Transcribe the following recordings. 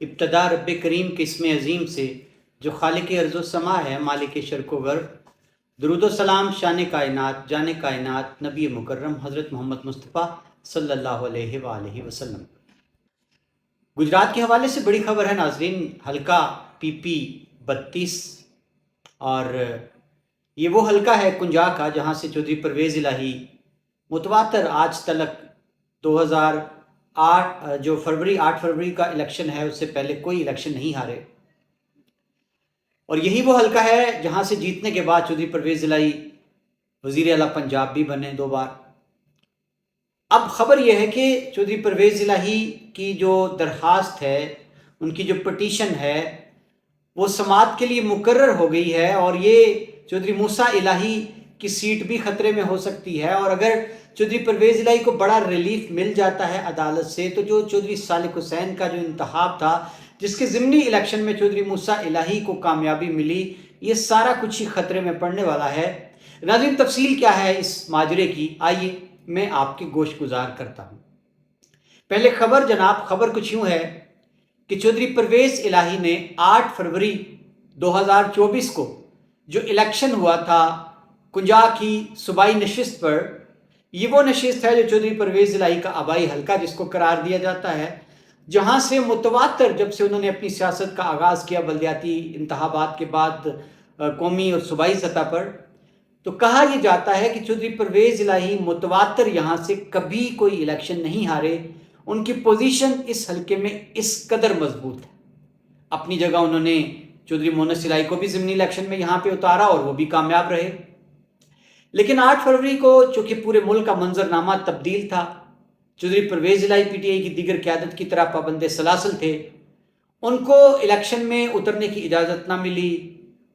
ابتدا رب کریم کے اسم عظیم سے جو خالق ارض و سما ہے، مالک شرق و غرب۔ درود و سلام شان کائنات، جان کائنات، نبی مکرم حضرت محمد مصطفیٰ صلی اللہ علیہ وآلہ وسلم۔ گجرات کے حوالے سے بڑی خبر ہے ناظرین، حلقہ PP 32، اور یہ وہ حلقہ ہے کنجا کا جہاں سے چودھری پرویز الہی متواتر آج تلک 2008 جو 8 فروری کا الیکشن ہے اس سے پہلے کوئی الیکشن نہیں ہارے، اور یہی وہ حلقہ ہے جہاں سے جیتنے کے بعد چودھری پرویز الہی وزیر اعلیٰ پنجاب بھی بنے 2 بار۔ اب خبر یہ ہے کہ چودھری پرویز الہی کی جو درخواست ہے، ان کی جو پٹیشن ہے، وہ سماعت کے لیے مقرر ہو گئی ہے، اور یہ چودھری موسیٰ الہی کی سیٹ بھی خطرے میں ہو سکتی ہے۔ اور اگر چودھری پرویز الہی کو بڑا ریلیف مل جاتا ہے عدالت سے، تو جو چودھری صالح حسین کا جو انتخاب تھا، جس کے ضمنی الیکشن میں چودھری موسیٰ الہی کو کامیابی ملی، یہ سارا کچھ ہی خطرے میں پڑنے والا ہے۔ ناظرین، تفصیل کیا ہے اس ماجرے کی، آئیے میں آپ کی گوش گزار کرتا ہوں۔ پہلے خبر جناب، خبر کچھ یوں ہے کہ چودھری پرویز الہی نے 8 فروری 2024 کو جو الیکشن ہوا تھا کنجا کی صوبائی نشست پر، یہ وہ نشست ہے جو چودھری پرویز الہی کا آبائی حلقہ جس کو قرار دیا جاتا ہے، جہاں سے متواتر جب سے انہوں نے اپنی سیاست کا آغاز کیا بلدیاتی انتخابات کے بعد قومی اور صوبائی سطح پر، تو کہا یہ جاتا ہے کہ چودھری پرویز الہی متواتر یہاں سے کبھی کوئی الیکشن نہیں ہارے۔ ان کی پوزیشن اس حلقے میں اس قدر مضبوط ہے۔ اپنی جگہ انہوں نے چودھری مونس الہی کو بھی ضمنی الیکشن میں یہاں پہ اتارا اور وہ بھی کامیاب رہے۔ لیکن 8 فروری کو چونکہ پورے ملک کا منظرنامہ تبدیل تھا، چودھری پرویز الہی PTI کی دیگر قیادت کی طرح پابند سلاسل تھے، ان کو الیکشن میں اترنے کی اجازت نہ ملی،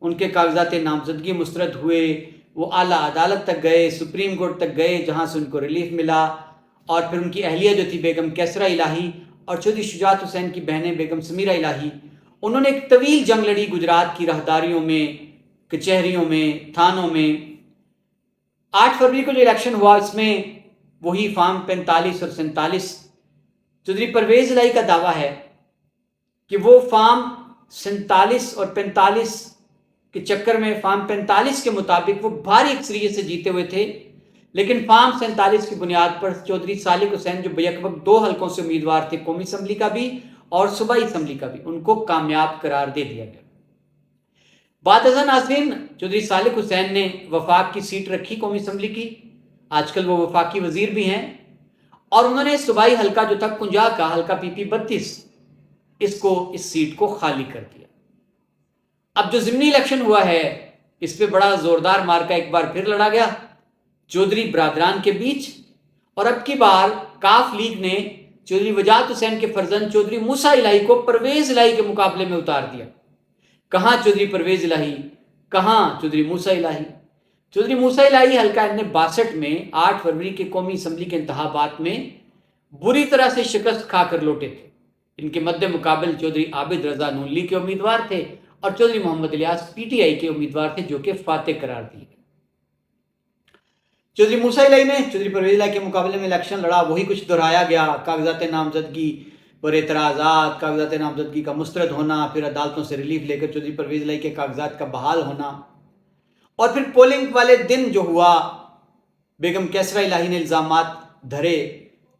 ان کے کاغذات نامزدگی مسترد ہوئے، وہ اعلیٰ عدالت تک گئے، سپریم کورٹ تک گئے، جہاں سے ان کو ریلیف ملا، اور پھر ان کی اہلیہ جو تھی بیگم کیسرا الہی اور چودھری شجاعت حسین کی بہنیں بیگم سمیرہ الہی، انہوں نے ایک طویل جنگ لڑی گجرات کی راہداریوں میں، کچہریوں میں، تھانوں میں۔ 8 فروری کو جو الیکشن ہوا، اس میں وہی فارم 45 اور 47، چودھری پرویز الہی کا دعویٰ ہے کہ وہ فارم 47 اور 45 کے چکر میں، فارم 45 کے مطابق وہ بھاری اکثریت سے جیتے ہوئے تھے، لیکن فارم 47 کی بنیاد پر چودھری صالح حسین جو بیک وقت 2 حلقوں سے امیدوار تھے، قومی اسمبلی کا بھی اور صوبائی اسمبلی کا بھی، ان کو کامیاب قرار دے دیا گیا۔ بعد ازاں ناظرین، چودھری صالح حسین نے وفاق کی سیٹ رکھی قومی اسمبلی کی، آج کل وہ وفاقی وزیر بھی ہیں، اور انہوں نے صوبائی حلقہ جو تھا کنجا کا حلقہ PP 32، اس سیٹ کو خالی کر دیا۔ اب جو ضمنی الیکشن ہوا ہے، اس پہ بڑا زوردار مارکا ایک بار پھر لڑا گیا چودھری برادران کے بیچ، اور اب کی بار کاف لیگ نے چودھری وجاہت حسین کے فرزند چودھری موسیٰ الہی کو پرویز الہی کے مقابلے میں اتار دیا۔ کہاں چودھری پرویز الہی، کہاں چودھری موسیٰ الہی؟ چودھری موسیٰ الہی حلقہ N62 میں 8 فروری کے قومی اسمبلی کے انتخابات میں بری طرح سے شکست کھا کر لوٹے تھے۔ ان کے مد مقابل چودھری عابد رضا نون لیگ کے امیدوار تھے، اور چودھری محمد الیاس PTI کے امیدوار تھے، جو کہ فاتح قرار دیے گئے۔ چودھری موسیٰ الہی نے چودھری پرویز الہی کے مقابلے میں الیکشن لڑا، وہی کچھ دہرایا گیا، کاغذات نامزدگی پر اعتراضات، کاغذات نامزدگی کا مسترد ہونا، پھر عدالتوں سے ریلیف لے کر چودھری پرویز الہی کے کاغذات کا بحال ہونا، اور پھر پولنگ والے دن جو ہوا، بیگم کیسرا الہی نے الزامات دھرے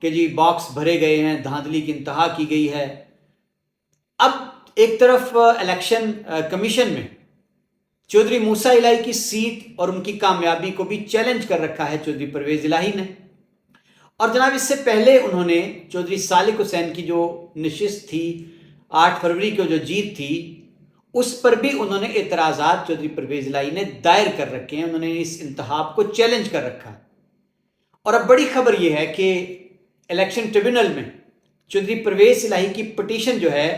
کہ جی باکس بھرے گئے ہیں، دھاندلی کی انتہا کی گئی ہے۔ اب ایک طرف الیکشن کمیشن میں چودھری موسیٰ الہی کی سیٹ اور ان کی کامیابی کو بھی چیلنج کر رکھا ہے چودھری پرویز الہی نے، اور جناب اس سے پہلے انہوں نے چودھری صالح حسین کی جو نشست تھی 8 فروری کو جو جیت تھی، اس پر بھی انہوں نے اعتراضات چودھری پرویز الہی نے دائر کر رکھے ہیں، انہوں نے اس انتخاب کو چیلنج کر رکھا ہے۔ اور اب بڑی خبر یہ ہے کہ الیکشن ٹریبیونل میں چودھری پرویز الہی کی پٹیشن جو ہے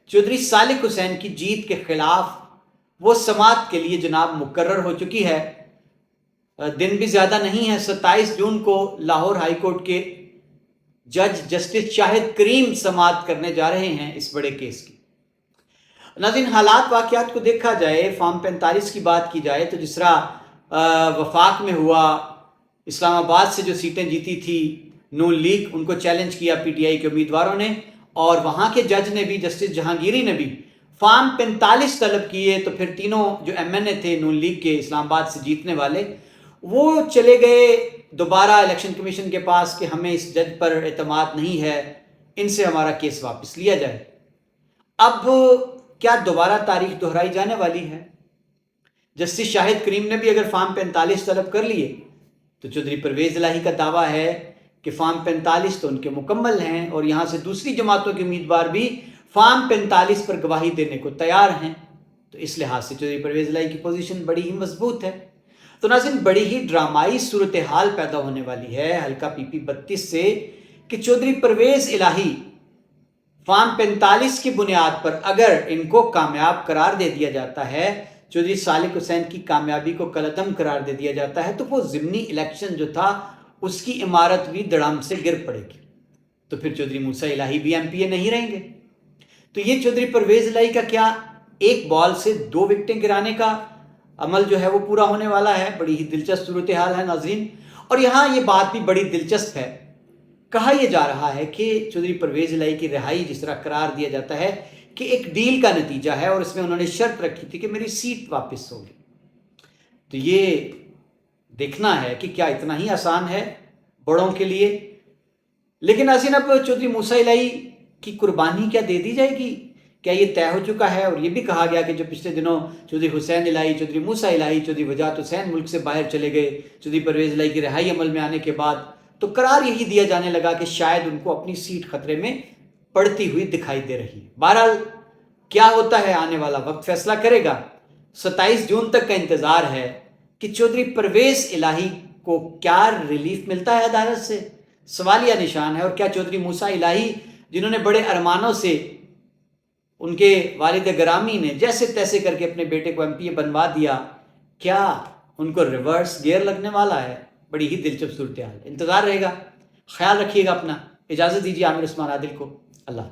چودھری صالح حسین کی جیت کے خلاف، وہ سماعت کے لیے جناب مقرر ہو چکی ہے۔ دن بھی زیادہ نہیں ہے، 27 جون کو لاہور ہائی کورٹ کے جج جسٹس شاہد کریم سماعت کرنے جا رہے ہیں اس بڑے کیس کی۔ ناظرین حالات واقعات کو دیکھا جائے، فارم 45 کی بات کی جائے تو جس طرح وفاق میں ہوا، اسلام آباد سے جو سیٹیں جیتی تھی نون لیگ، ان کو چیلنج کیا پی ٹی آئی کے امیدواروں نے، اور وہاں کے جج نے بھی، جسٹس جہانگیری نے بھی فارم 45 طلب کیے، تو پھر تینوں جو ایم این اے تھے نون لیگ کے اسلام آباد سے جیتنے والے، وہ چلے گئے دوبارہ الیکشن کمیشن کے پاس کہ ہمیں اس جج پر اعتماد نہیں ہے، ان سے ہمارا کیس واپس لیا جائے۔ اب کیا دوبارہ تاریخ دہرائی جانے والی ہے؟ جسٹس شاہد کریم نے بھی اگر فارم 45 طلب کر لیے تو چودھری پرویز الہی کا دعویٰ ہے کہ فارم 45 تو ان کے مکمل ہیں، اور یہاں سے دوسری جماعتوں کے امیدوار بھی فارم 45 پر گواہی دینے کو تیار ہیں، تو اس لحاظ سے چودھری پرویز الہی کی پوزیشن بڑی ہی مضبوط ہے۔ تو ناظرین بڑی ہی ڈرامائی صورتحال پیدا ہونے والی ہے حلقہ پی پی 32 سے کہ چودھری پرویز الہی فارم 45 کی بنیاد پر اگر ان کو کامیاب قرار دے دیا جاتا ہے، چودھری صالح حسین کی کامیابی کو کالعدم قرار دے دیا جاتا ہے، تو وہ ضمنی الیکشن جو تھا اس کی عمارت بھی دڑام سے گر پڑے گی، تو پھر چودھری موسیٰ الہی بھی ایم پی اے نہیں رہیں گے۔ تو یہ چودھری پرویز الہی کا کیا ایک بال سے 2 وکٹیں گرانے کا عمل جو ہے وہ پورا ہونے والا ہے؟ بڑی ہی دلچسپ صورتحال ہے ناظرین، اور یہاں یہ بات بھی بڑی دلچسپ ہے، کہا یہ جا رہا ہے کہ چودھری پرویز الہی کی رہائی جس طرح قرار دیا جاتا ہے کہ ایک ڈیل کا نتیجہ ہے، اور اس میں انہوں نے شرط رکھی تھی کہ میری سیٹ واپس ہوگی، تو یہ دیکھنا ہے کہ کیا اتنا ہی آسان ہے بڑوں کے لیے؟ لیکن ناظرین اب چودھری موسیٰ الہی کی قربانی کیا دے دی جائے گی؟ کیا یہ طے ہو چکا ہے؟ اور یہ بھی کہا گیا کہ جو پچھلے دنوں چودھری حسین الہی، چودھری موسیٰ الہی، چودھری وجاہت حسین ملک سے باہر چلے گئے چودھری پرویز الہی کی رہائی عمل میں آنے کے بعد، تو قرار یہی دیا جانے لگا کہ شاید ان کو اپنی سیٹ خطرے میں پڑتی ہوئی دکھائی دے رہی ہے۔ بہرحال کیا ہوتا ہے آنے والا وقت فیصلہ کرے گا۔ 27 جون تک کا انتظار ہے کہ چودھری پرویز الہی کو کیا ریلیف ملتا ہے عدالت سے، سوالیہ نشان ہے، اور کیا چودھری موسیٰ الہی جنہوں نے بڑے ارمانوں سے ان کے والد گرامی نے جیسے تیسے کر کے اپنے بیٹے کو ایم پی اے بنوا دیا، کیا ان کو ریورس گیئر لگنے والا ہے؟ بڑی ہی دلچسپ صورتحال، انتظار رہے گا۔ خیال رکھیے گا اپنا، اجازت دیجیے عامر عثمان عادل کو، اللہ۔